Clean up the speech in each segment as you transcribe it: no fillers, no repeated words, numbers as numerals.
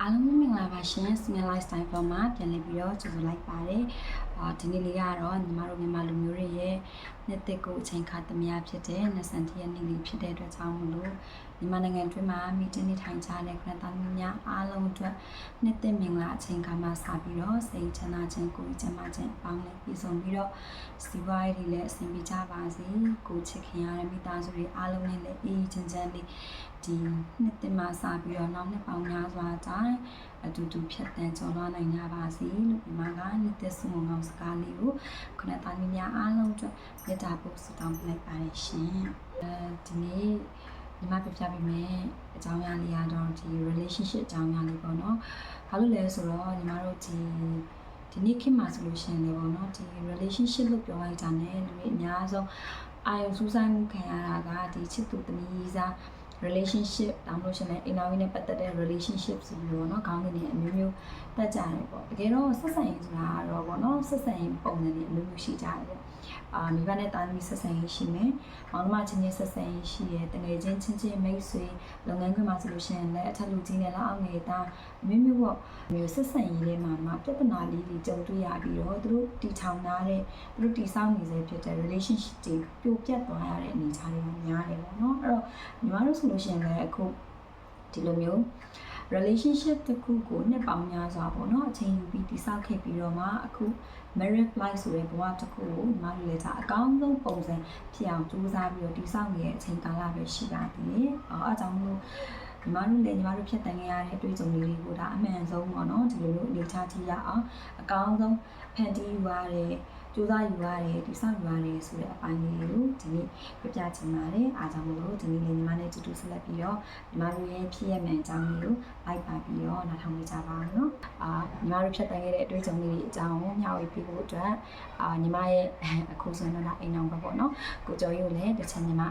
အားလုံးမင်္ဂလာပါရှင် Smile Lifestyle ပေါ်မှာပြန်လည်ပြီးတော့ကြိုဆိုလိုက်ပါတယ်ဒီနေ့လေးကတော့ညီမတို့မြန်မာလူမျိုးတွေရဲ့နှစ်သက်ကိုအချိန်ခါသမယဖြစ်တဲ့20ရက်နေ့လေးဖြစ်တဲ့အတွက်ကြောင့်မလို့မြန်မာနိုင်ငံအတွင်းမှာမီတင်းနေထိုင်ကြတဲ့ခရစ်ယာန်လူများအားလုံးအတွက်နှစ်သက်မင်္ဂလာအချိန်ခါမှာစပြီးတော့စိတ်ချမ်းသာခြင်းကိုယ်ကျန်းမာခြင်းပေါင်းလည်းပြည်စုံပြီးတော့စီးပွားရေးတွေလည်းအဆင်ပြေကြပါစေကိုချစ်ခင်ရတဲ့မိသားစုတွေအားလုံးနဲ့လည်းအေးချမ်းချမ်းလေးဒီနှစ်သက်မှာစပြီးတော့နောက်နှစ်ပေါင်းများစွာတိုင်းအတူတူဖြတ်တန်းကျော်လွှားနိုင်ကြပါစေလို့ဒီမှာကနှစ်သက်စုံအောင်စကားလေးကိုခဏတာမိများအားလုံးအတွက်မေတ္တာပို့ဆုတောင်းပေးလိုက်ပါတယ်ရှင်ဒီနေ့ဒီမှာပြပြပေးမယ်အကြောင်းအရာလေးကတော့ဒီ relationship အကြောင်းအရာလေးပေါ့နော်ဘာလို့လဲဆိုတော့ညီမတို့ဒီနေ့ခေတ်မှာဆိုလို့ရှိရင်လည်းပေါ့နော်ဒီ relationship လို့ပြောလိုက်တာ ਨੇ လူတွေအများဆုံးအာရုံစူးစိုက်မှုခံရတာကဒီချစ်သူတမီးစားrelationship တောင်းလို့ရှိရင်အိမ်တော်ကြီးနဲ့ပတ်သက်တဲ့ relationship ဆိုပြီးတော့เนาะခေါင်းစဉ်တွေအမျိုးမျိုးတက်ကြတယ်ပေါ့တကယ်တော့ဆက်ဆံရေးဆိုတာတော့ပေါ့เนาะဆက်ဆံရေးပုံစံတွေအမျိုးမျိုးရှိကြတယ်မိဘနဲ့တာသမီဆက်ဆံရေးရှိမယ်မောင်နှမချင်းချင်းဆက်ဆံရေးရှိရယ်တကယ်ချင်းချင်းမိတ်ဆွေလုပ်ငန်းခွင်မှာဆိုလို့ရှိရင်လည်းအထက်လူကြီးနဲ့လောက်အောင်နေတာအမျိုးမျိုးပေါ့မျိုးဆက်ဆံရေးတွေမှာပြဿနာလေးတွေကြုံတွေ့ရပြီးတော့သူတို့တီထောင်ထားတဲ့သူတို့တီဆောက်နေစေဖြစ်တဲ့ relationship တွေပြိုပြတ်သွားရတဲ့အနေအထားတွေများတယ်ပေါ့เนาะအဲ့တော့ညီမတို့ဆိုလို့ရှိရင်လည်းအခုဒီလိုမျိုး relationship တစ်ခုကိုနှစ်ပေါင်းများစွာပေါ့နော်အချိန်ယူပြီးတည်ဆောက်ခဲ့ပြီးတော့မှအခု marriage life ဆိုတဲ့ဘဝတစ်ခုကိုညီမတို့လည်းအကောင်းဆုံးပုံစံဖြစ်အောင်ကြိုးစားပြီးတော့တည်ဆောက်နေတဲ့အချိန်ကာလပဲရှိပါသေးတယ်။အဲအကြောင်းလို့ညီမတို့လည်းညီမတို့ဖြတ်တန်းခဲ့ရတဲ့အတွေ့အကြုံတွေကိုဒါအမှန်ဆုံးပေါ့နော်ဒီလိုမျိုးအနေချကြည့်ရအောင်အကောင်းဆုံးဖန်တီးယူရတယ်ကြိုးစားယူရတယ်ဒီဆောက်ယူရတယ်ဆိုတဲ့အပိုင်းလေးကိုဒီနေ့ပြပြချင်ပါတယ်အားကြောင့်မလို့ဒီနေ့လည်းညီမနဲ့တူတူဆက်လက်ပြီးတော့ညီမတို့ရဲ့ဖြစ်ရမှန်အကြောင်းလေးကိုလိုက်ပါပြီးတော့နားထောင်ကြပါအောင်နော်ညီမတို့ဖြတ်တန်းခဲ့တဲ့အတွေ့အကြုံလေးတွေအကြောင်းကိုမျှဝေပေးဖို့အတွက်ညီမရဲ့အခုဆိုရင်တော့အိမ်အောင်ပဲပေါ့နော်ကိုကျော်ရိုးလည်းတစ်ချက်ညီမ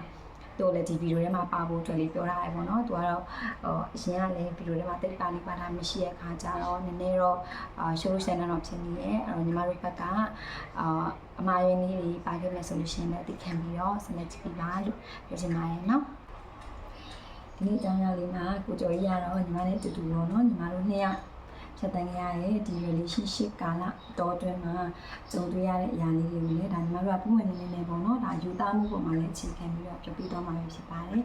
တို့လည်းဒီဗီဒီယိုထဲမှာပါဖို့အတွက်လေးပြောထားရပေါ့နော်သူကတော့အရင်ကလည်းဗီဒီယိုထဲမှာတိတ်ပါလေးပါတာမရှိတဲ့အခါကျတော့နည်းနည်းတော့ရှိုးလို့ဆိုင်တော့ဖြစ်နေရဲ့အဲ့တော့ညီမတို့ဘက်ကအမှားရင်းလေးတွေပါခဲ့မယ်ဆိုလို့ရှိရင်လည်းအသိခံပြီးတော့ဆက်လက်ကြည့်ပြပါလို့ပြောချင်ပါတယ်နော်ဒီနေ့အကြောင်းအရာလေးမှာကိုကျော်ကြီးကတော့ညီမနဲ့တူတူပေါ့နော်ညီမတို့နှစ်ယောက်ဖြတ်တန်းရတဲ့ဒီ relationship ကာလတော်အတွင်းမှာကြုံတွေ့ရတဲ့အရာလေးတွေကိုလည်းဒါညီမတို့ကပုံမှန်နေပေါ့နော်ဒါယူသားမှုပုံမှာလည်းအခြေခံပြီးတော့ပြောပြတော့မှာဖြစ်ပါတယ်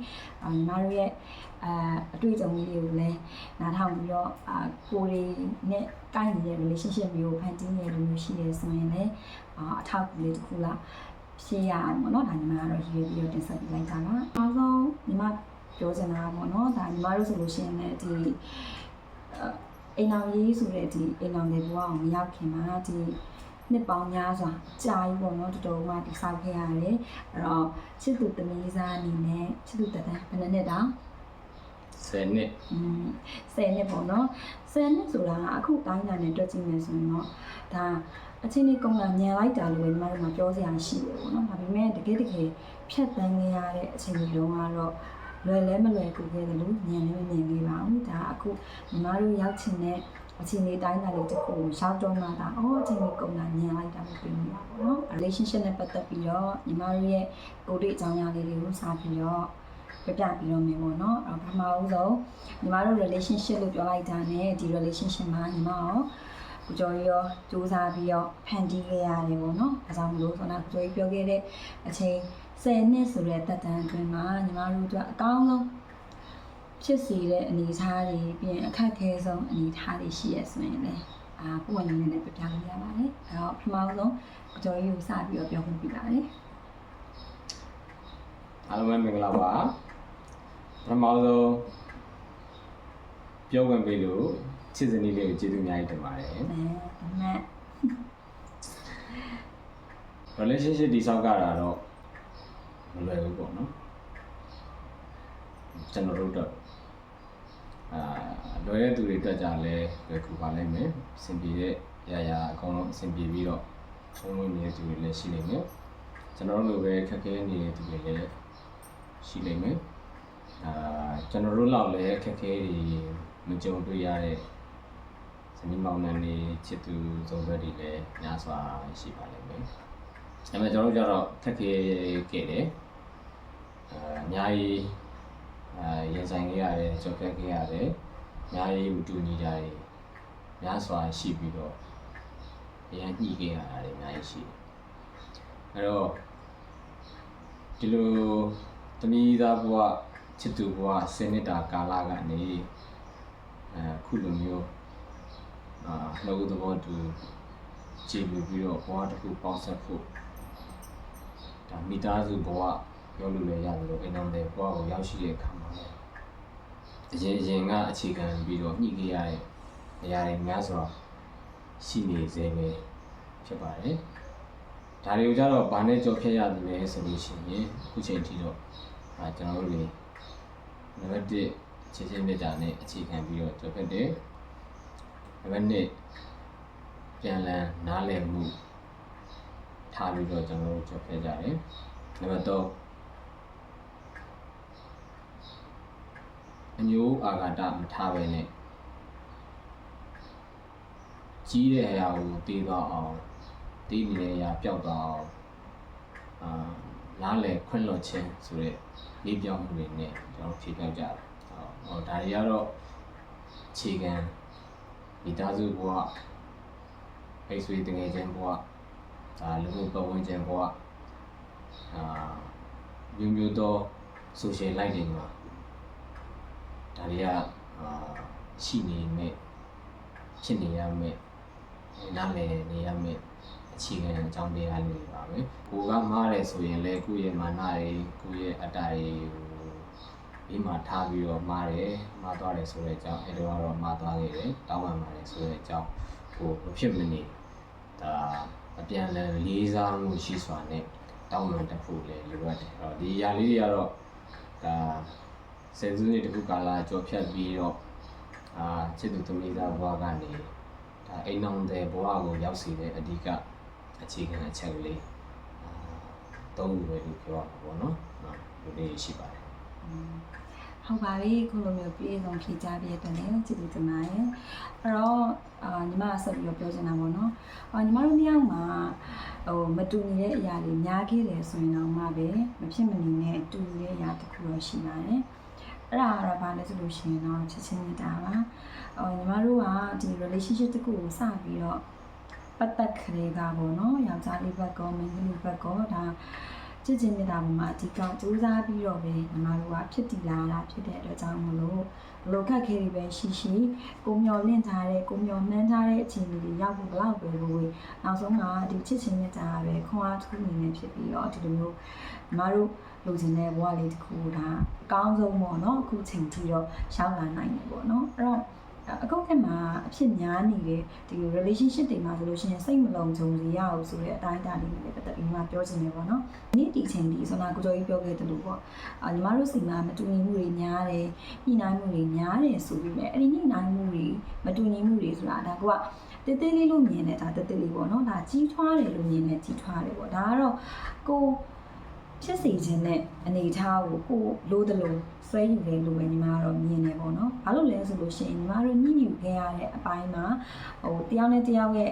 ညီမတို့ရဲ့အတွေ့အကြုံလေးတွေကိုလည်းနားထောင်ပြီးတော့ကိုယ်တွေနဲ့ကိုင်းနေတဲ့ relationship မျိုးဖန်တီးနေလို့မျိုးရှိရဲဆိုရင်လည်းအထောက်အကူလေးတစ်ခုလားရှင်းရအောင်ပေါ့နော်ဒါညီမကတော့ရည်ရွယ်ပြီးတော့တင်ဆက်ပေးလိုက်တာပါအားဆုံးညီမပြောချင်တာပေါ့နော်ဒါညီမတို့ဆိုလို့ရှိရင်လည်းဒီအိမ်အောင်ရေးဆိုတဲ့ဒီအိမ်အောင်တဲ့ဘဝကိုမရောက်ခင်မှာဒီနှစ်ပေါင်းများစွာကြာပြီပေါ့နော်တော်တော်မှတိဆောက်ခဲ့ရတယ်အဲ့တော့ချစ်သူတမီးစားအနေနဲ့ချစ်သူတက်တန်းဘယ်နှစ်တောင်10နှစ်10နှစ်ပေါ့နော်10နှစ်ဆိုတာအခုတိုင်းတာနဲ့တွက်ကြည့်မယ်ဆိုရင်တော့ဒါအချင်းလေးကုန်းကညံလိုက်တာလို့ပဲညီမတို့ကပြောစရာရှိတယ်ပေါ့နော်ဒါပေမဲ့တကယ်ဖြတ်တန်းနေရတဲ့အချိန်တွေတုန်းကတော့လွယ်လဲမလွယ်ကူခဲ့တယ်လို့ညံနေမမြင်ခဲ့ပါဘူးဒါအခုညီမတို့ရောက်ချင်တဲ့အချိန်လေးတိုင်းတာလေးတစ်ခုရောက်တော့မှဒါအချိန်လေးကုန်တာညံလိုက်တာလို့ပြောနေတာပေါ့နော် relationship နဲ့ပတ်သက်ပြီးတော့ညီမတို့ရဲ့ကိုယ်တွေ့အကြောင်းအရာလေးတွေကိုစပြီးတော့ပြပြပြီးတော့မယ်ပေါ့နော်ပထမဦးဆုံးညီမတို့ relationship လို့ပြောလိုက်တာ ਨੇ ဒီ relationship မှာညီမရောကိုကျော်ရောစူးစမ်းပြီးတော့ဖန်တီးခဲ့ရတယ်ပေါ့နော်အဲကြောင့်မလို့ဆိုတော့ကိုကျော်ပြောခဲ့တဲ့အချိန်10နှစ်ဆိုတဲ့တက်တန်းအတွင်းမှာညီမတို့အတွက်အကောင်းဆုံးဖြစ်စီတဲ့အနေအထားတွေပြီးရင်အခက်အခဲဆုံးအနေအထားတွေရှိရဆိုရင်လည်းပုံမှန်နေနဲ့ပြပြလို့ရပါတယ်အဲတော့ပထမဆုံးကိုကျော်ကိုစပြီးတော့ပြောခွင့်ပြုပါတယ်အားလုံးပဲမင်္ဂလာပါပထမဆုံးပြောဝင်ပေးလို့ချစ်စနီးလေးကိုကျေးဇူးအများကြီးတင်ပါတယ်relationship ဒီဆောက်ကြတာတော့မလွယ်ဘူးပေါ့နော်ကျွန်တော်တို့တော့လွယ်တဲ့သူတွေတက်ကြလဲလွယ်ကူပါလိမ့်မယ်အဆင်ပြေတဲ့အရာအကုန်လုံးအဆင်ပြေပြီးတော့ဆုံးဝင်နေတဲ့သူတွေလည်းရှိနေမယ်ကျွန်တော်တို့လိုပဲခက်ခဲနေတဲ့သူတွေလည်းရှိနေမယ်ကျွန်တော်တို့လောက်လည်းခက်ခဲတွေမကြုံတွေ့ရတဲ့ဇနီးမောင်နှံတွေချစ်သူဇုံဘက်တွေလည်းများစွာရှိပါလိမ့်မယ်ဒါပေမဲ့ကျွန်တော်တို့ကျတော့ခက်ခဲခဲ့တယ်အများကြီးရင်ဆိုင်ခဲ့ရတယ်ကြောက်ခဲ့ရတယ် များရေးမတူညီကြတယ်များစွာရှိပြီးတော့အရင်ညှိခဲ့ရတာတွေအများကြီးရှိတယ်အဲ့တော့ဒီလိုတမီးသားဘဝချစ်သူဘဝ10နှစ်တာကာလကနေခုလိုမျိုးနှုတ်သဘောတူကြည်လူပြီးတော့ဘဝတစ်ခုပေါင်းဆက်ဖို့ဒါမိသားစုဘဝပြောလို့လည်းရတယ်လို့အိမ်တော်တဲ့ဘဝကိုရောက်ရှိတဲ့အခါမှာလည်းအရင်ကအခြေခံပြီးတော့ညှိခဲ့ရတဲ့အရာတွေများစွာရှိနေစေပဲဖြစ်ပါတယ်ဒါတွေကိုကြတော့ဘာနဲ့ကြော်ဖြတ်ရတယ်လဲဆိုလို့ရှိရင်အခုချိန်ထိတော့ကျွန်တော်တို့တွေနံပါတ်1ခြေချင်းမြတ်တာနဲ့အခြေခံပြီးတော့ကြော်ဖြတ်တယ်နံပါတ်2ပြန်လည်နားလည်မှုထားပြီးတော့ကျွန်တော်တို့ကြော်ဖြတ်ကြတယ်နံပါတ်3အညိုးအာဃာတမထားပဲနဲ့ကြီးတဲ့အရာကိုတည်သွားအောင်တည်နေတဲ့အရာပျောက်သွားအောင်နားလည်ခွင့်လွှတ်ခြင်းဆိုတဲ့လေးပြောင်းမှုတွေနဲ့ကျွန်တော်ဖြေပြောက်ကြတယ်ဒါတွေကတော့ခြေခံမိသားစုဘဝအိမ်ဆွေတငယ်ချင်းဘဝလူမှုပတ်ဝန်းကျင်ဘဝမျိုးမျိုးသော social life တွေမှာဒါတွေကရှိနေမဲ့ဖြစ်နေရမဲ့နားလည်နေရမဲ့အခြေခံအကြောင်းတရားတွေပါပဲကိုကမားတယ်ဆိုရင်လည်းကိုယ့်ရဲ့မာနတွေကိုယ့်ရဲ့အတ္တတွေကိုဒီမှာထားပြီးတော့မားတယ်မားသွားတယ်ဆိုတဲ့အကြောင်းအဲ့တော့မားသွားခဲ့တယ်တောင်းပန်ပါတယ်ဆိုတဲ့အကြောင်းကိုမဖြစ်မနေဒါအပြန်အလှန်လေးစားမှုရှိစွာနဲ့တောင်းပန်တတ်ဖို့လည်းလိုအပ်တယ်ဒီအရာလေးတွေကတော့ဒါဆယ်စုနှစ်တခုကာလကြော်ဖြတ်ပြီးတော့ချစ်သူသမီးသားဘဝကနေဒါအိမ်အောင်တဲ့ဘဝကိုရောက်စီတဲ့အဓိကအခြေခံအချက်ကလေးသုံးခုပဲလို့ပြောရမှာပေါ့နော်ဒီလေးရှိပါတယ်ဟုတ်ပါပြီခုလိုမျိုးပြည်စုံဖြေကြားပြတဲ့အတွက်လည်းကျေးဇူးတင်ပါတယ်အဲ့တော့ညီမဆက်ပြီးတော့ပြောချင်တာပေါ့နော်ညီမတို့နှစ်ယောက်မှာမတူညီတဲ့အရာတွေများခဲ့တယ်ဆိုရင်တော့မှပဲမဖြစ်မနေနဲ့တူညီတဲ့အရာတစ်ခုတော့ရှိပါတယ်အဲ့ဒါကတော့ဘာလဲဆိုလို့ရှိရင်တော့ချစ်ချင်းမြတ်တာပါညီမတို့ကဒီ relationship တစ်ခုကိုစပြီးတော့ပတ်သက်ခရေကပေါ့နော်ယောက်ျားလေးဘက်ကောမိန်းကလေးဘက်ကောဒါချစ်ချင်းမြတ်တာပေါ်မှာအဓိကစူးစမ်းပြီးတော့ပဲညီမတို့ကဖြစ်တည်လာတာဖြစ်တဲ့အတွက်ကြောင့်မလို့လောကခဲတွေပဲရှိကိုမျောလင့်ထားတဲ့ကိုမျောနှမ်းထားတဲ့အခြေအနေတွေရောက်ဖို့ဘလောက်ပဲလို့နောက်ဆုံးကဒီချစ်ချင်းမြတ်တာပဲခွန်အားတစ်ခုအနေနဲ့ဖြစ်ပြီးတော့ဒီလိုမျိုးညီမတို့လိုချင်တဲ့ဘဝလေးတစ်ခုဒါအကောင်းဆုံးပေါ့နော်အခုချိန်ထိတော့ရှောင်းလာနိုင်တယ်ပေါ့နော်အဲ့တော့အခုခေတ်မှာအဖြစ်များနေတဲ့ဒီ relationship တွေမှာဆိုလို့ရှိရင်စိတ်မလုံခြုံစေရအောင်ဆိုတဲ့အတိုင်းအတာလေးနဲ့ပတ်သက်ပြီးမှပြောချင်တယ်ပေါ့နော်။ဒီနေ့ဒီချိန်ဒီဆိုတာကိုကျော်ကြီးပြောခဲ့တယ်လို့ပေါ့။ညီမတို့စီမှာမတူညီမှုတွေများတယ်၊ညှိနှိုင်းမှုတွေများတယ်ဆိုပြီးမြဲအဲ့ဒီညှိနှိုင်းမှုတွေမတူညီမှုတွေဆိုတာဒါကတေးသေးလေးလို့မြင်တယ်ဒါတေးသေးလေးပေါ့နော်။ဒါကြီးထွားတယ်လို့မြင်တယ်ကြီးထွားတယ်ပေါ့။ဒါကတော့ကိုဖြစ်စီခြင်းနဲ့အနေထားကိုလိုတယ်လို့ဆွဲယူတယ်လို့ပဲညီမကတော့မြင်တယ်ပေါ့နော်။ဘာလို့လဲဆိုလို့ရှိရင်ညီမတို့ညှိညူခဲ့ရတဲ့အပိုင်းမှာတယောက်နဲ့တယောက်ရဲ့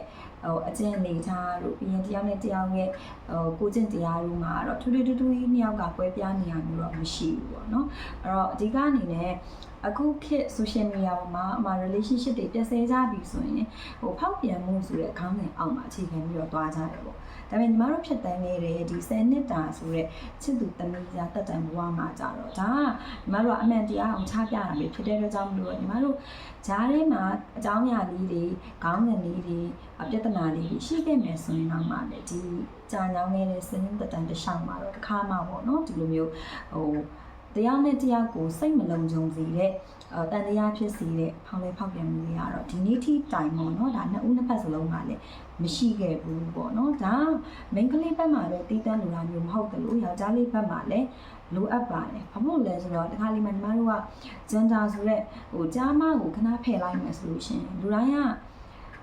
အကျင့်အနေထားတို့ပြီးရင်တယောက်နဲ့တယောက်ရဲ့ကိုကျင့်တရားတို့မှာတော့ထူးထူးထူးထူးနှစ်ယောက်ကကွဲပြားနေရမျိုးတော့မရှိဘူးပေါ့နော်။အဲ့တော့အဓိကအနေနဲ့အခုခေတ် social media ပေါ်မှာအမှ relationship တွေပြည့်စဲကြပြီဆိုရင်ဖောက်ပြန်မှုဆိုတဲ့ခေါင်းစဉ်အောက်မှာအခြေခံပြီးတော့တွားကြတယ်ပေါ့ဒါပေမဲ့ညီမတို့ဖြတ်တန်းခဲ့တဲ့ဒီ10နှစ်တာဆိုတဲ့ချစ်သူသမီးသားတက်တန်ဘဝမှာကြတော့ဒါကညီမတို့ကအမှန်တရားအောင်ချပြတာပဲဖြစ်တဲ့အတွက်ကြောင့်မလို့ညီမတို့ဂျားထဲမှာအကြောင်းအရာလေးတွေခေါင်းစဉ်လေးတွေပြဿနာလေးတွေရှိခဲ့မယ်ဆိုရင်တော့မှလည်းဒီကြာညောင်းနေတဲ့10နှစ်တက်တန်တစ်လျှောက်မှာတော့တစ်ခါမှပေါ့နော်ဒီလိုမျိုးတရားနဲ့တရားကိုစိတ်မလုံခြုံစေတဲ့တန်တရားဖြစ်စေတဲ့ဖောင်းလဲဖောက်ပြန်မှုတွေကတော့ဒီနေ့ထိတိုင်ပေါ့နော်ဒါနှစ်ဦးနှစ်ဖက်စလုံးကလည်းမရှိခဲ့ဘူးပေါ့နော်ဒါမိန်းကလေးဘက်မှာပဲတီးတန်းလိုတာမျိုးမဟုတ်တယ်လို့ယောက်ျားလေးဘက်မှာလည်းလိုအပ်ပါတယ်ဘာလို့လဲဆိုတော့တခါလေးမှညီမတို့ကဂျန်ဒါဆိုတဲ့ကြားမကိုခဏဖယ်လိုက်မယ်ဆိုလို့ရှိရင်လူတိုင်းက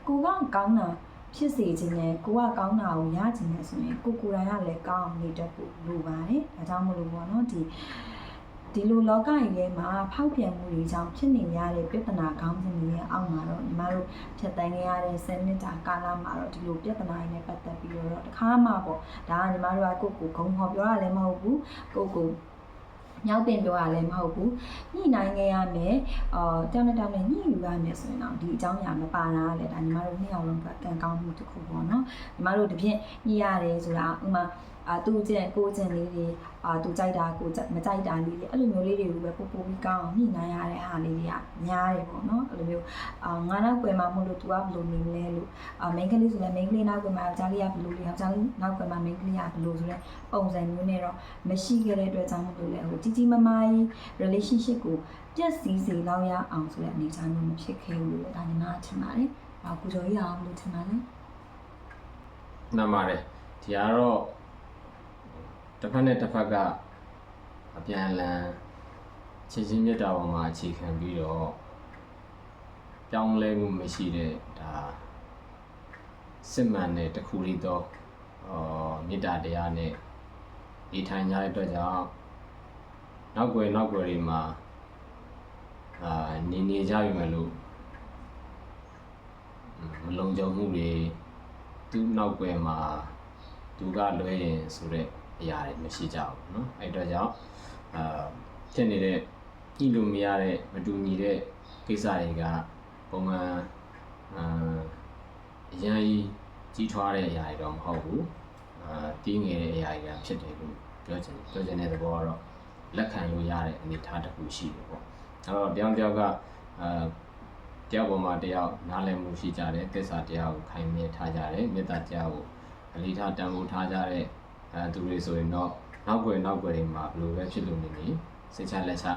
ကိုကကောင်းတာဖြစ်စေခြင်းနဲ့ကိုကကောင်းတာကိုရခြင်းနဲ့ဆိုရင်ကိုယ်တိုင်ကလည်းကောင်းအောင်နေတတ်ဖို့လိုပါတယ်ဒါကြောင့်မလို့ပေါ့နော်ဒီလိုလောကကြီးထဲမှာဖောက်ပြန်မှုတွေကြောင့်ဖြစ်နေရတဲ့ပြဿနာခေါင်းစဉ်တွေရဲ့အောက်မှာတော့ညီမတို့ဖြတ်တန်းခဲ့ရတဲ့10နှစ်တာကာလမှာတော့ဒီလိုပြဿနာတွေနဲ့ပတ်သက်ပြီးတော့တခါမှပေါ့ဒါကညီမတို့ကကိုယ့်ကိုဂုံဟောပြောရလည်းမဟုတ်ဘူးကိုယ့်ကို မြောက်ပင်ပြောရလဲမဟုတ်ဘူးညှိနှိုင်းခဲ့ရမယ်တောင်းနဲ့ညှိယူရမယ်ဆိုရင်တော့ဒီအကြောင်းအရာမပါတာလည်းဒါညီမတို့နှစ်ယောက်လုံးကကံကောင်းမှုတစ်ခုပေါ့နော်ညီမတို့တပြည့်ညှိရတယ်ဆိုတာဥမာသူ့ကျင့်ကိုကျင့်လေးတွေသူကြိုက်တာကိုမကြိုက်တာလေးတွေအဲ့လိုမျိုးလေးတွေကိုပဲပို့ပြီးကောင်းအောင်ညှိနှိုင်းရတဲ့ဟာလေးတွေကများတယ်ပေါ့နော်အဲ့လိုမျိုးငါနောက်ွယ်မှာမလို့ तू ကဘယ်လိုနေမလဲလို့မိန်းကလေးဆိုလည်းမိန်းကလေးနောက်ွယ်မှာယောက်ျားလေးကဘယ်လိုလဲယောက်ျားလေးနောက်ွယ်မှာမိန်းကလေးကဘယ်လိုဆိုလဲပုံစံမျိုးနဲ့တော့မရှိခဲ့တဲ့အတွက်ကြောင့်မလို့လေဟိုကြီးမားကြီး relationship ကိုပြည့်စည်စေလောက်ရအောင်ဆိုတဲ့အနေအထားမျိုးမဖြစ်ခဲ့ဘူးလို့ဒါညီမထင်ပါတယ်။ကိုကျော်ကြီးအောင်လို့ထင်ပါလဲ။မှန်ပါတယ်။ဒီကတော့တစ်ဖက်နဲ့တစ်ဖက်ကအပြန်အလှန်ချစ်ချင်းမြတ်တာပေါ်မှာအခြေခံပြီးတော့ပြောင်းလဲမှုမရှိတဲ့ဒါစစ်မှန်တဲ့တစ်ခုလေးတော့မေတ္တာတရားနဲ့ဒီထိုင်ကြတဲ့အတွက်ကြောင့်နောက်ွယ်တွေမှာနေကြပြီမယ်လို့မလုံခြုံမှုတွေသူ့နောက်ွယ်မှာသူကလွဲရင်ဆိုတဲ့အရာတွေမရှိကြဘူးเนาะအဲ့အတွက်ကြောင့်ဖြစ်နေတဲ့ညှိလို့မရတဲ့မတူညီတဲ့ကိစ္စတွေကပုံမှန်အရင်ကြီးထွားတဲ့အရာတွေတော့မဟုတ်ဘူးတင်းငယ်တဲ့အရာတွေကဖြစ်တယ်လို့ပြောချင်တဲ့သဘောကတော့လက်ခံလို့ရတဲ့အနေအထားတစ်ခုရှိတယ်ပေါ့အဲ့တော့တယောက်တယောက်ပေါ်မှာတယောက်နားလည်မှုရှိကြတယ်သစ္စာတရားကိုခိုင်မြဲထားကြတယ်မေတ္တာတရားကိုအလေးထားတန်ဖိုးထားကြတဲ့သူတွေဆိုရင်တော့နောက်ွယ်တွေမှာဘယ်လိုပဲဖြစ်လို့နေစိတ်ချလက်ချ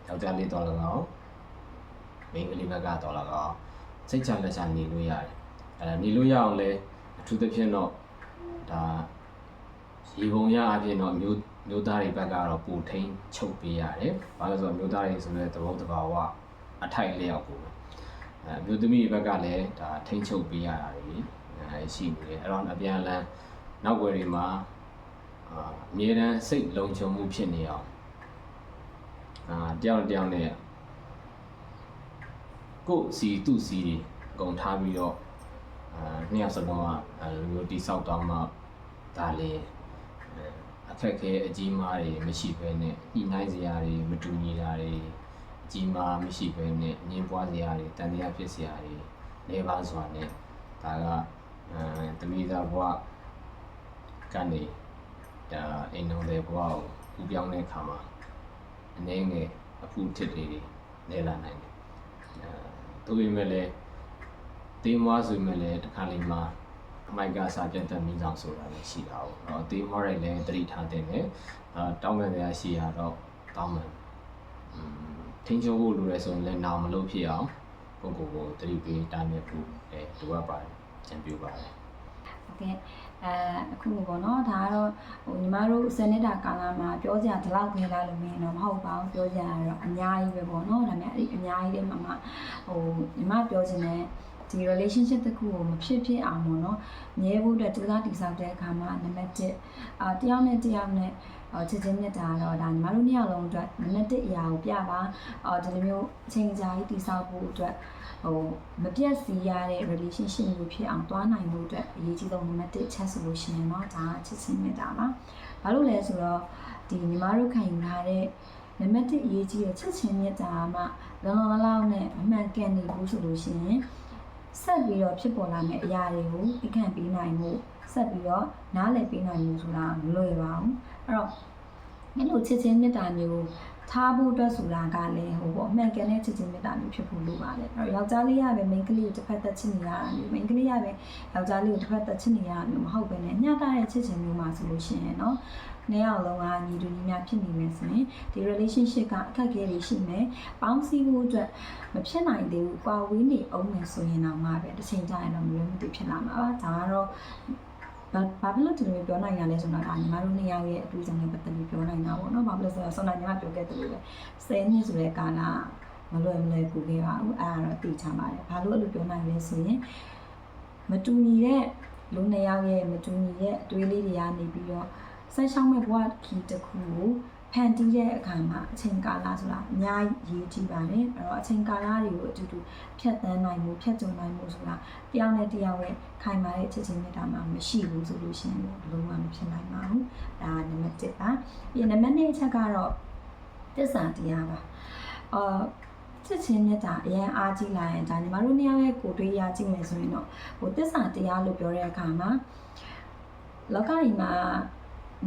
ယောက်ျားလေးတော်၎င်းမိန်းကလေးဘက်ကတော့၎င်းစိတ်ချလက်ချနေလို့ရတယ်နေလို့ရအောင်လဲအထူးသဖြင့်တော့ဒါရေပုံရအပြင်တော့မျိုးသားတွေဘက်ကတော့ပူထိန်ချုပ်ပေးရတယ်ဘာလို့ဆိုတော့မျိုးသားတွေဆိုတဲ့သဘောတဘာဝအထိုက်လျောက်ကိုမျိုးသမီးဘက်ကလည်းဒါထိန်ချုပ်ပေးရတာတွေရှိနေတယ်အဲ့တော့အပြန်အလှန်နောက်ွယ်တွေမှာအမြဲတမ်းစိတ်လုံခြုံမှုဖြစ်နေအောင်တယောက်နဲ့ကိုယ်စီသူ့စီအကုန်ထားပြီးတော့နှစ်ယောက်စလုံးကလူမျိုးတိဆောက်တော့မှဒါလေအခက်ခဲအကြီးမားတွေမရှိဘဲနဲ့ညှိနှိုင်းစရာတွေမတူညီတာတွေအကြီးမားမရှိဘဲနဲ့ငြင်းပွားစရာတွေတန်တရားဖြစ်စရာတွေနေပါစွာနဲ့ဒါကတမိသားဘဝကနေဒါအိမ်တော်တဲ့ဘဝကိုပူပြောင်းတဲ့အခါမှာအနေငယ်အဖူးထစ်လေးတွေလဲလာနိုင်တယ်။တို့ပေမဲ့လည်းတေးမွားဆိုမဲ့လည်းတစ်ခါလေးမှာအမိုက်ကစာပြတ်တဲ့မိဆောင်ဆိုတာလည်းရှိတာပေါ့။တေးမွားတွေလည်းတတိထားတဲ့နဲ့တောင်းပန်စရာရှိရတော့တောင်းပန်ထင်းချိုးဖို့လိုရဲဆိုရင်လည်းနာမလို့ဖြစ်အောင်ကိုတတိပေးတားမြစ်ဖို့လိုအပ်ပါတယ်။ကြံပြပါတယ်။ ဟုတ်ကဲ့အခုပေါ့နော်ဒါကတော့ညီမတို့စနေတာကာလမှာပြောကြဒီလောက်ခဲလားလို့မင်းတော့မဟုတ်ပါဘူးပြောကြရတော့အများကြီးပဲပေါ့နော်ဒါပေမဲ့အဲ့ဒီအများကြီးတဲ့မှာညီမပြောချင်တဲ့ဒီ relationship တစ်ခုကိုမဖြစ်အောင်ပေါ့နော်မြဲဖို့အတွက်ကြိုးစားတည်ဆောက်တဲ့အခါမှာနံပါတ်1တယောက်နဲ့ချစ်ချင်းမြတ်တာတော့ဒါညီမတို့နှစ်ယောက်လုံးအတွက်နံပါတ်1အရာကိုပြပါဒီလိုမျိုးအချိန်ကြာကြီးတည်ဆောက်ဖို့အတွက်မပြတ်စီရတဲ့ relationship မျိုးဖြစ်အောင်တွားနိုင်မှုအတွက်အရေးကြီးဆုံးနံပါတ်1ချက်ဆိုလို့ရှိရင်တော့ဒါချစ်ချင်းမြတ်တာပါဘာလို့လဲဆိုတော့ဒီညီမတို့ခံယူထားတဲ့နံပါတ်1အရေးကြီးတဲ့ချစ်ချင်းမြတ်တာမှလုံလောက်နဲ့အမှန်ကန်နေဘူးဆိုလို့ရှိရင်ဆက်ပြီးတော့ဖြစ်ပေါ်လာမယ့်အရာတွေကိုသိခံပေးနိုင်မှုဆက်ပြီးတော့နားလည်ပေးနိုင်မှုဆိုတာမလွယ်ပါဘူးအဲ့တော့အဲ့လိုချစ်ချင်းမြတ်တာမျိုးထားဖို့အတွက်ဆိုတာကလည်းအမှန်ကန်တဲ့ချစ်ချင်းမြတ်တာမျိုးဖြစ်ဖို့လိုပါတယ်အဲ့တော့ယောက်ျားလေးကပဲမိန်းကလေးကိုတစ်ဖက်သက်ချစ်နေရတာမျိုးမိန်းကလေးကပဲယောက်ျားလေးကိုတစ်ဖက်သက်ချစ်နေရတာမျိုးမဟုတ်ဘဲနဲ့မျှတတဲ့ချစ်ချင်းမျိုးမှာဆိုလို့ရှိရင်နော်နှစ်ယောက်လုံးကညီတူညီမျှဖြစ်နေမယ်ဆိုရင်ဒီ relationship ကအခက်အခဲတွေရှိမယ်ပေါင်းစည်းဖို့အတွက်မဖြစ်နိုင်သေးဘူးကွာဝေးနေအောင်မယ်ဆိုရင်တော့မှပဲတစ်ချိန်ကြာရင်တော့မလွယ်မသွေဖြစ်လာမှာပါဒါကတော့ဘာဖြစ်လို့ဒီလိုပြောနိုင်ရလဲဆိုတော့ဒါညီမတို့နှစ်ယောက်ရဲ့အတွေ့အကြုံနဲ့ပတ်သက်ပြီးပြောနိုင်တာပေါ့နော်ဘာဖြစ်လို့ဆိုတော့ဆောင်းနိုင်ညီမပြောခဲ့တယ်လို့ပဲ10နှစ်ဆိုတဲ့ကာလမလွယ်ကူခဲ့ပါဘူးအဲ့ဒါတော့သိချပါတယ်ဘာလို့အဲ့လိုပြောနိုင်လဲဆိုရင်မတူညီတဲ့လူနှစ်ယောက်ရဲ့မတူညီတဲ့အတွေးလေးတွေကနေပြီးတော့ဆက်ရှောင်းမဲ့ဘဝခီတစ်ခုကိုဖန်တီးတဲ့အခါမှာအချိန်ကာလဆိုတာအများကြီးရေးကြည့်ပါတယ်အဲ့တော့အချိန်ကာလတွေကိုအတူတူဖြတ်သန်းနိုင်မှုဖြတ်ကျော်နိုင်မှုဆိုတာတယောက်နဲ့တယောက်ရဲ့ခိုင်မာတဲ့ချစ်ချင်းမြတ်တာမှမရှိဘူးဆိုလို့ရှိရင်ဘယ်လိုမှမဖြစ်နိုင်ပါဘူးဒါနံပါတ်1ပါပြီးနံပါတ်2အချက်ကတော့ သစ္စာတရားပါချစ်ချင်းမြတ်တာအရင်အားကြီးလာရင်ဒါညီမတို့နှစ်ယောက်ရဲ့ကိုယ်တွေ့ရကြည့်မယ်ဆိုရင်တော့ဟိုသစ္စာတရားလို့ပြောတဲ့အခါမှာလောကကြီးမှာ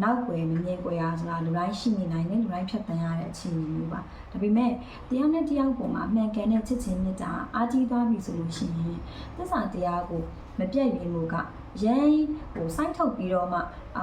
နောက်ွယ်မမြင်ွယ်ရဆိုတာလူတိုင်းရှိနေနိုင်တယ်လူတိုင်းဖြတ်တန်းရတဲ့အခြေအနေမျိုးပါဒါပေမဲ့တရားနဲ့တရားပုံမှာအမှန်ကန်တဲ့ချစ်ချင်းမြတ်တာအားကြီးသွားပြီဆိုလို့ရှိရင်သစ္စာတရားကိုမပြတ်ရင်းလို့ကရန်ဟိုစိုက်ထုတ်ပြီးတော့မှ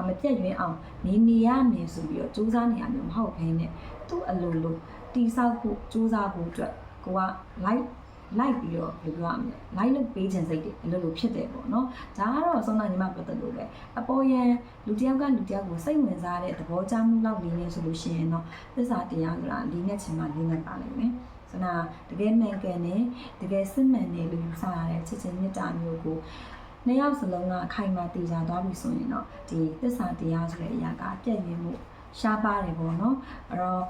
မပြတ်ရင်းအောင်နေရမယ်ဆိုပြီးတော့စူးစမ်းနေရမျိုးမဟုတ်ဘဲနဲ့သူ့အလိုလိုတိဆောက်ဖို့စူးစမ်းဖို့အတွက်ကိုကလိုက်ပြီးတော့ဘယ်လိုပြောရမလဲလိုက်လို့ပေးခြင်းစိတ်တွေအလိုလိုဖြစ်တယ်ပေါ့နော်ဒါကတော့ဆုံးတာညီမပတ်သက်လို့ပဲအပေါ်ရန်လူတစ်ယောက်ကလူတစ်ယောက်ကိုစိတ်ဝင်စားတဲ့သဘောကျမှုလောက်နေနေဆိုလို့ရှိရင်တော့သစ္စာတရားဆိုတာလေးနဲ့ချင်းမှလေးနဲ့ပါလိမ့်မယ်ဆိုတော့တကယ်မှန်ကန်နေတကယ်စစ်မှန်နေလို့ယူဆရတဲ့ချစ်ချင်းမြတ်တာမျိုးကိုနှစ်ယောက်စလုံးကခိုင်မာတည်ကြသွားပြီဆိုရင်တော့ဒီသစ္စာတရားဆိုတဲ့အရာကပြည့်ရင်းမှုရှားပါတယ်ပေါ့နော်အဲ့တော့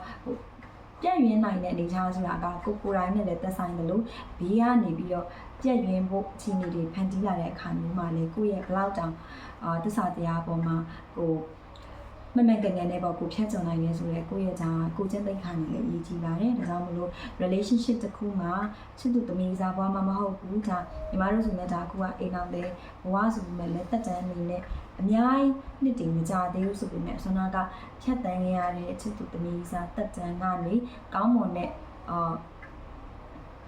ပြည့်ရင်းနိုင်တဲ့အနေအထားဆိုတာကကိုယ်တိုင်နဲ့လည်းသက်ဆိုင်တယ်လို့ဘေးကနေပြီးတော့ပြည့်ရင်းဖို့အခြေအနေတွေဖန်တီးလာတဲ့အခါမျိုးမှာလေကိုယ့်ရဲ့ဘလောက်တောင်သစ္စာတရားပေါ်မှာကိုမမှန်ကန်ကန်နဲ့ပေါ့ကိုဖြတ်ကျော်နိုင်ရဲဆိုတော့ကိုယ့်ရဲ့ဂျာကိုချင်းသိက္ခာနဲ့လည်းအရေးကြီးပါတယ်ဒါကြောင့်မလို့ relationship တစ်ခုမှာချစ်သူသမီးစားပွားမှာမဟုတ်ဘူးဒါညီမတို့ဆိုလည်းဒါကအိမ်အောင်တဲ့ဘဝဆိုပေမဲ့လည်းတက်တန်းနေနဲ့အများကြီးနှစ်တည်မကြသေးဘူးဆိုပေမဲ့ဆွမ်းနာကဖြတ်တန်းရတဲ့ချစ်သူသမီးစားတက်တန်းကနေကောင်းမွန်တဲ့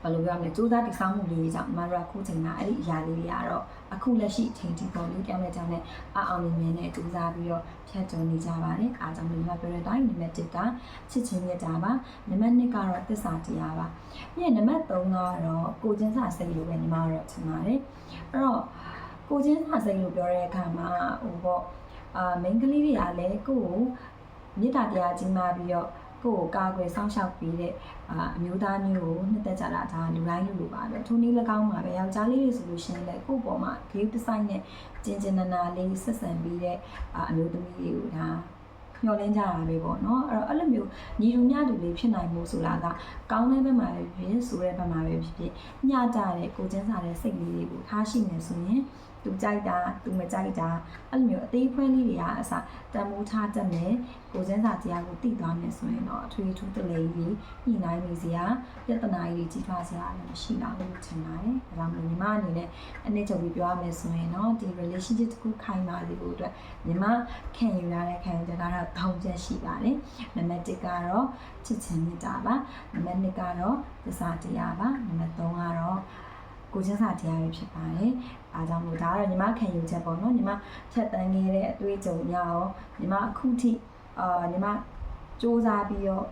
ဘယ်လိုပြောရမလဲစူးစမ်းတည်ဆောက်မှုလေးကြောင့်မရခုချိန်မှာအဲ့ဒီအရာလေးတွေကတော့အခုလက်ရှိအချိန်ထိပေါ်လို့တောင်းတဲ့ကြောင့်လည်းအောင်မြင်မြင်နဲ့စူးစမ်းပြီးတော့ဖြတ်ကျော်နေကြပါတယ်အားကြောင့်ဒီမှာပြောတဲ့အတိုင်းနံပါတ်1ကချစ်ချင်းမြတ်တာပါနံပါတ်2ကတော့သစ္စာတရားပါပြီးရင်နံပါတ်3ကတော့ကိုချင်းစာစိတ်လို့ပဲညီမတို့ထင်ပါတယ်အဲ့တော့ကိုချင်းစာစိတ်လို့ပြောတဲ့အခါမှာဟိုပေါ့မိန်းကလေးတွေကလည်းကိုယ်ကိုမေတ္တာတရားကြီးမားပြီးတော့ကိုယ်ကာကွယ်စောင့်ရှောက်ပေးတဲ့အမျိုးသားမျိုးကိုနှစ်သက်ကြတာဒါလူတိုင်းလူလိုပါပဲထိုနည်း၎င်းမှာပဲယောက်ျားလေးတွေဆိုလို့ရှိရင်လည်းကိုယ့်ပေါ်မှာ view design နဲ့ကျင်ကျင်နာနာလေးဆက်ဆံပြီးတဲ့အမျိုးသမီးတွေကိုဒါညှော်လင်းကြတာပဲပေါ့နော်အဲ့လိုမျိုးညီလူမျှတူလေးဖြစ်နိုင်မှုဆိုတာကကောင်းတဲ့ဘက်မှာပဲဖြစ်ဆိုတဲ့ဘက်မှာပဲဖြစ်မျှကြတဲ့ကိုချင်းစာတဲ့စိတ်လေးတွေကိုထားရှိနေဆိုရင်သူကြိုက်တာသူမကြိုက်တာအဲ့လိုမျိုးအသေးဖွဲလေးတွေကအစတန်မိုးထားတတ်မယ်ကိုချင်းစာတရားကိုသိသွားမယ်ဆိုရင်တော့အထွေထူးတလေကြီးညှိနှိုင်းနေစရာပြဿနာကြီးကြီးထွားစရာလည်းမရှိတော့ဘူးထင်ပါတယ်ဒါကြောင့်မလို့ညီမအနေနဲ့အနည်းချုပ်ပြီးပြောရမယ်ဆိုရင်တော့ဒီ relationship တစ်ခုခိုင်မာစေဖို့အတွက်ညီမခံယူရတဲ့ခံယူချက်ကတော့3ချက်ရှိပါတယ်နံပါတ်1ကတော့ချစ်ချင်းမြတ်တာပါနံပါတ်2ကတော့သစ္စာတရားပါနံပါတ်3ကတော့ကိုချင်းစာတရားပဲဖြစ်ပါတယ်အားကြောင့်လို့ဒါကတော့ညီမခံယူချက်ပေါ့နော်ညီမဖြတ်တန်းခဲ့တဲ့အတွေ့အကြုံရအောင်ညီမအခုထိညီမစူးစမ်းပြီးတော့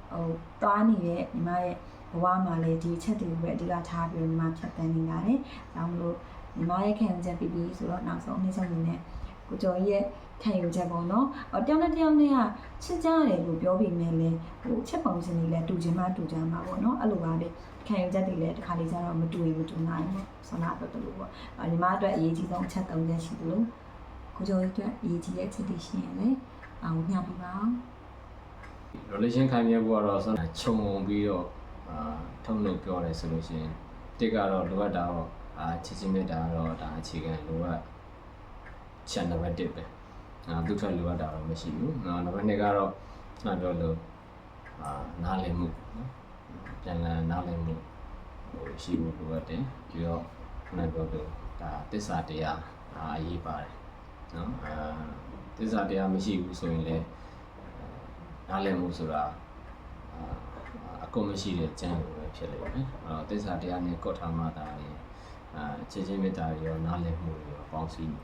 သွားနေတဲ့ညီမရဲ့ဘဝမှာလည်းဒီချက်တွေကိုပဲအဓိကထားပြီးညီမဖြတ်တန်းနေပါတယ်။ဒါမှမဟုတ်ညီမရဲ့ခံယူချက်ပြီးပြီဆိုတော့နောက်ဆုံးအနည်းဆုံးအနေနဲ့ကိုကျော်ကြီးရဲ့ခံယူချက်ပေါ့နော်။တယောက်နဲ့တယောက်နဲ့ကချစ်ကြတယ်လို့ပြောပြီးမြဲလဲဟိုချက်ပုံစံတွေလည်းတူချင်မှတူကြမှာပေါ့နော်။အဲ့လိုပါပဲခံယူချက်တွေလည်းတစ်ခါလေးကျတော့မတူရင်မတူနိုင်ဘူး။ဆွမ်းနာတော့တူလို့ပေါ့။ညီမအတွက်အရေးကြီးဆုံးချက်3ချက်ရှိတယ်လို့ကိုကျော်ကြီးအတွက်အရေးကြီးတဲ့ချက်တွေရှိရင်လည်းမျှပြပါအောင်။ relation ခိုင်မြဲဖို့ကတော့ဆိုတော့ခြုံပြီးတော့ထုံလို့ပြောတယ်ဆိုလို့ရှိရင်တစ်ကတော့လိုအပ်တာတော့ချစ်ချင်းမြတ်တာတော့ဒါအခြေခံလိုအပ်ချက်နံပါတ်1ပဲသူ့ထက်လိုအပ်တာတော့မရှိဘူးနံပါတ်2ကတော့ကျွန်တော်ပြောလို့နားလည်မှုနော်ပြန်လည်နားလည်မှုဟိုရှိဖို့လိုအပ်တယ်ပြီးတော့ခုနပြောလို့ဒါသစ္စာတရားအရေးပါတယ်နော်သစ္စာတရားမရှိဘူးဆိုရင်လည်းနားလည်မှုဆိုတာအကုန်မရှိတဲ့ကျမ်းလိုပဲဖြစ်လိမ့်မယ်။သစ္စာတရားနဲ့ကော့ထားမှသာလေချစ်ချင်းမေတ္တာရောနားလည်မှုရောပေါင်းစည်းနေ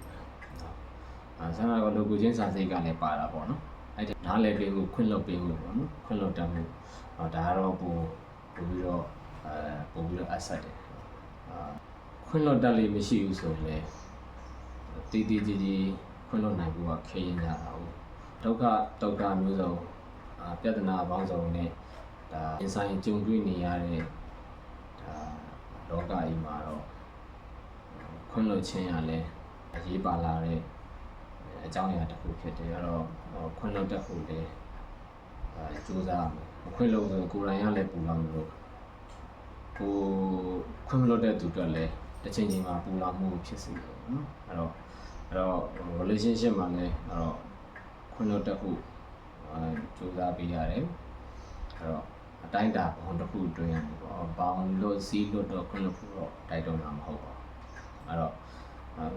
။ဆန္ဒကလူကိုချင်းစာစိတ်ကလည်းပါတာပေါ့နော်။အဲ့ဒီနားလည်ပေးမှုခွင့်လွှတ်ပေးမှုပေါ့နော်။ခွင့်လွှတ်တတ်မှုဒါကတော့ပို့ပြီးတော့အဆက်တယ်။ခွင့်လွှတ်တတ်လို့မရှိဘူးဆိုရင်လေတီးကြီးခွင့်လွှတ်နိုင်ဖို့ကခဲရင်ကြတာဟုတ်။ဒုက္ခမျိုးစုံပြဿနာပေါင်းစုံနဲ့ဒါရင်ဆိုင်ကြုံတွေ့နေရတဲ့ဒါလောကကြီးမှာတော့ခွင့်လွှတ်ခြင်းရလဲအရေးပါလာတဲ့အကြောင်းအရာတစ်ခုဖြစ်တယ်အဲ့တော့ခွင့်လွှတ်တတ်ဖို့လဲကြိုးစားမယ်ခွင့်လွှတ်ဆိုကိုယ်တိုင်ရလဲပူလောင်လို့ကိုခွင့်လွှတ်တဲ့သူတွေလည်းတစ်ချိန်ချိန်မှာပူလောင်မှုဖြစ်စေတယ်နော်အဲ့တော့ relationship မှာလဲအဲ့တော့ခွင့်လွှတ်တတ်ဖို့ကြိုးစားပေးရတယ်အဲ့တော့ အတိုင်းတာဘောင်တစ်ခုတွင်းရတယ်ပေါ့ဘောင်လို့စီးလို့တော့ခုနှစ်ခုတော့တိုက်တော့မှာမဟုတ်ပါဘူးအဲ့တော့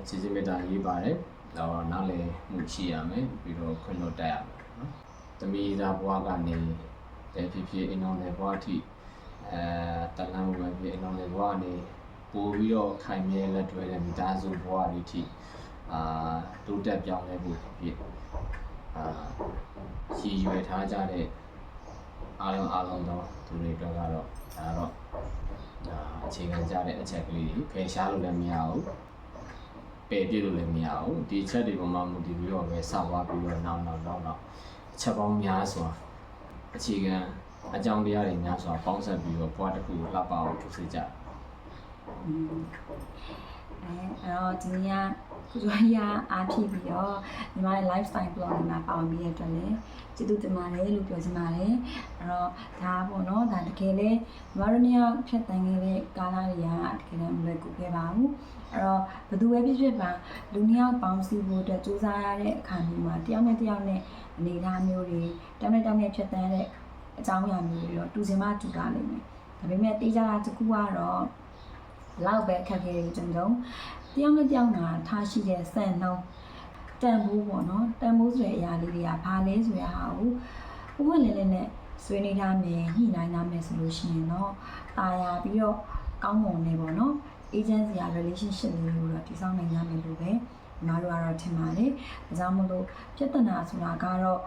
စီစီမီတာရေးပါတယ်တော့နားလည်မှုရှိရမယ်ပြီးတော့ခွင့်လွှတ်တက်ရမယ်နော်သမီးသားဘွားကနေတဲ့ဖြစ်ဖြစ်အင်းအောင်တဲ့ဘွားအထိတလန်းဝယ်ပြီးအင်းအောင်တဲ့ဘွားကနေပို့ပြီးတော့ခိုင်မြဲလက်တွဲတဲ့မိသားစုဘွားတွေအထိတိုးတက်ပြောင်းလဲဖို့ဖြစ်ရည်ရွယ်ထားကြတဲ့အားလုံးတော့သူတွေတော့ကတော့ဒါတော့အခြေခံကြတဲ့အချက်ကလေးတွေဖယ်ရှားလို့လည်းမရဘူးပယ်ပြစ်လို့လည်းမရဘူးဒီချက်တွေပေါ်မှာမူတည်ပြီးတော့ပဲစောက်သွားပြီးတော့နောက်အချက်ပေါင်းများစွာအခြေခံအကြောင်းတရားတွေများစွာပေါင်းစပ်ပြီးတော့ဘွားတစ်ခုကိုလှပအောင်ထုတ်စေကြအဲ့တော့ဒီနေ့ကကိုကျော်ရအားဖြည့်ပြီးတော့ညီမရဲ့ lifestyle blog မှာပါဝင်ပြီးတဲ့အတွက်လည်းကျေးဇူးတင်ပါတယ်လို့ပြောချင်ပါတယ်အဲ့တော့ဒါပေါ့နော်ဒါတကယ်လေညီမတို့နှစ်ယောက်ဖြတ်တန်းခဲ့တဲ့ကာလတွေကတကယ်တော့မလွယ်ကူခဲ့ပါဘူးအဲ့တော့ဘယ်သူပဲဖြစ်ဖြစ်ပါလူနှစ်ယောက်ပေါင်းစည်းဖို့အတွက်စူးစမ်းရတဲ့အခါမျိုးမှာတယောက်နဲ့တယောက်နဲ့အနေအထားမျိုးတွေတယောက်နဲ့တယောက်နဲ့ဖြတ်တန်းတဲ့အကြောင်းအရာမျိုးတွေတော့တူစင်မှတူတာလိမ့်မယ်ဒါပေမဲ့တေးကြတာတစ်ခုကတော့လောက်ပဲခက်ခဲကြုံတယောက်နဲ့တယောက်နာထားရှိတဲ့စံနှုန်းတန်ဖိုးပေါ့နော်တန်ဖိုးဆိုတဲ့အရာလေးတွေကဘာလဲဆိုရဟာကိုဘုံဝင်လည်းနဲ့ဆွေးနွေးထားမယ်ညှိနှိုင်းထားမယ်ဆိုလို့ရှိရင်တော့တာယာပြီးတော့ကောင်းမွန်နေပေါ့နော် agency က relationship လေးကိုတော့တည်ဆောက်နိုင်ရမယ်လို့ပဲညီမတို့ကတော့ထင်ပါတယ်ဒါကြောင့်မို့လို့ပြဿနာဆိုတာကတော့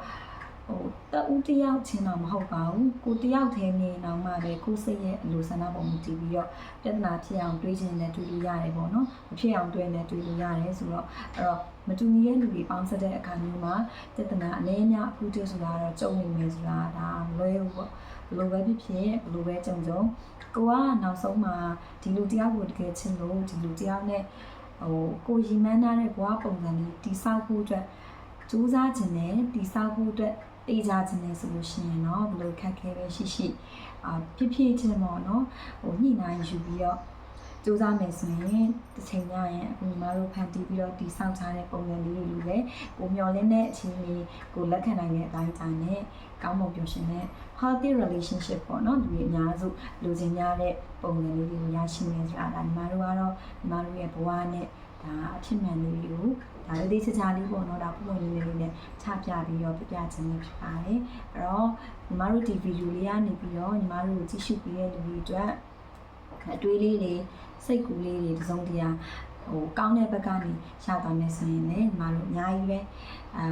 တဦးတယောက်ချင်းတော့မဟုတ်ပါဘူးကိုတယောက်ထဲနေတော့မှပဲကိုစိတ်ရဲ့အလိုဆန္ဒပုံမူတည်ပြီးတော့ပြဿနာဖြစ်အောင်တွေးခြင်းနဲ့တွေးလို့ရတယ်ပေါ့နော်မဖြစ်အောင်တွေးနဲ့တွေးလို့ရတယ်ဆိုတော့အဲ့တော့မတူညီတဲ့လူတွေပေါင်းစပ်တဲ့အခါမျိုးမှာပြဿနာအနည်းများအခုတည်းဆိုတာတော့ကြုံနေမယ်ဆိုတာဒါမလွယ်ဘူးပေါ့ဘယ်လိုပဲဖြစ်ဖြစ်ဘယ်လိုပဲကြုံကိုကနောက်ဆုံးမှာဒီလူတယောက်ကိုတကယ်ချစ်လို့ဒီလူတယောက်နဲ့ကိုရီမန်းထားတဲ့ဘဝပုံစံလေးတိဆောက်ဖို့အတွက်စူးစမ်းခြင်းနဲ့တိဆောက်ဖို့အတွက်တေးကြခြင်းနဲ့ဆိုလို့ရှိရင်တော့ဘယ်လိုခက်ခဲပဲရှိဖြစ်ချင်းပေါ့နော်ညှိနှိုင်းယူပြီးတော့စူးစမ်းမယ်ဆိုရင်တစ်ချိန်ညရင်အခုညီမတို့ဖန်တီးပြီးတော့ဒီစောင့်ထားတဲ့ပုံစံလေးတွေလိုပဲကိုမျောလင်းတဲ့အခြေအနေကိုလက်ခံနိုင်တဲ့အတိုင်းအတာနဲ့ကောင်းမွန်ပျော်ရွှင်တဲ့ healthy relationship ပေါ့နော်လူတွေအများစုလူချင်းများတဲ့ပုံစံလေးတွေကိုရရှိနေကြတာညီမတို့ကတော့ညီမတို့ရဲ့ဘဝနဲ့ဒါအဖြစ်မှန်လေးတွေကိုဒါလေးသေးချာလေးပေါ့နော်ဒါပုံမှန်လေးနဲ့ချပြပြီးတော့ပြခြင်းလေးဖြစ်ပါတယ်အဲ့တော့ညီမတို့ဒီဗီဒီယိုလေးကနေပြီးတော့ညီမတို့ကိုကြည့်ရှုပေးတဲ့လူတွေအတွက်အတွေးလေးတွေစိတ်ကူးလေးတွေတစုံတရာကောင်းတဲ့ဘက်ကနေရသွားမယ်ဆိုရင်လည်းညီမတို့အများကြီးပဲ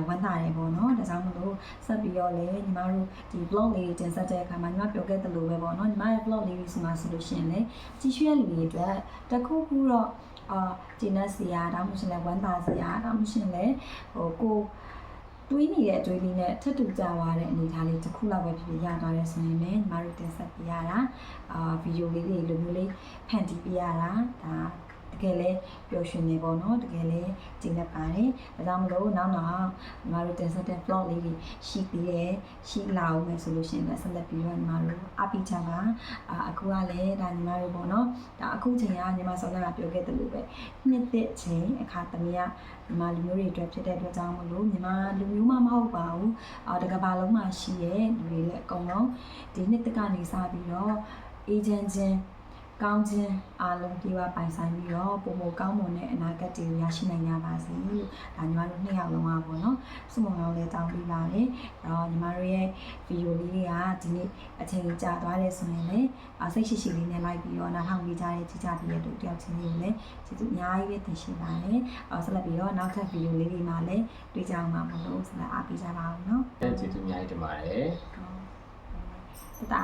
ဝမ်းသာတယ်ပေါ့နော်ဒါကြောင့်မလို့ဆက်ပြီးတော့လည်းညီမတို့ဒီ blog လေးတင်ဆက်တဲ့အခါမှာညီမပြောခဲ့သလိုပဲပေါ့နော်ညီမရဲ့ blog လေးဆိုမှဆိုလို့ရှိရင်လည်းကြည့်ရှုရတဲ့လူတွေအတွက်တခုခုတော့ဂျင်းနက်စီယာဒါမှမဟုတ်လည်းဝမ်းသာစီယာဒါမှမဟုတ်လည်းကိုတွေးနေတဲ့အတွေးလေးနဲ့ထပ်တူကြသွားတဲ့အနေအထားလေးတစ်ခုလောက်ပဲဖြစ်ရသွားတယ်ဆိုရင်လည်းညီမတို့တင်ဆက်ပြရတာဗီဒီယိုလေးတွေလိုမျိုးလေးဖန်တီးပြရတာဒါတကယ်လဲပျော်ရွှင်နေပေါ့နော်တကယ်လဲကျင်းနေပါတယ်ဒါကြောင့်မလို့နောက်ညီမတို့တင်ဆက်တဲ့ vlog လေးတွေရှိသေးတယ်ရှိလာအောင်မယ်ဆိုလို့ရှိရင်လည်းဆက်လက်ပြီးတော့ညီမတို့အပိချပါအခုကလည်းဒါညီမတို့ပေါ့နော်ဒါအခုချိန်ကညီမစောနကပြောခဲ့တယ်လို့ပဲနှစ်သက်ချိန်အခါသမီးကညီမလူမျိုးတွေအတွက်ဖြစ်တဲ့အတွက်ကြောင့်မလို့ညီမလူမျိုးမှမဟုတ်ပါဘူးတကဘာလုံးမှာရှိရဲ့လူတွေလည်းအကုန်လုံးဒီနှစ်သက်ကနေစပြီးတော့အေဂျင့်ချင်းကောင်းခြင်းအားလုံးပြေဝပိုင်ဆိုင်ပြီးတော့ပုံမကောင်းမွန်တဲ့အနာဂတ်တွေကိုရရှိနိုင်ကြပါစေလို့ဒါညီမတို့နှစ်ယောက်လုံးပါပေါ့နော်စုမုံအောင်လည်းတောင်းပေးပါတယ်အဲ့တော့ညီမတို့ရဲ့ဗီဒီယိုလေးတွေကဒီနေ့အချိန်ကြာသွားတယ်ဆိုရင်လည်းစိတ်ရှိရှိလေးနဲ့လိုက်ပြီးတော့နားထောင်ပေးကြတဲ့ကြည့်ကြပြီးတဲ့တို့တယောက်ချင်းလေးကိုလည်းကျေးဇူးအများကြီးပဲတင်ရှိပါတယ်ဆက်လက်ပြီးတော့နောက်ထပ်ဗီဒီယိုလေးတွေမှာလည်းတွေ့ကြအောင်ပါမလို့ဆက်လက်အားပေးကြပါဦးနော်ကျေးဇူးအများကြီးတင်ပါတယ်တာ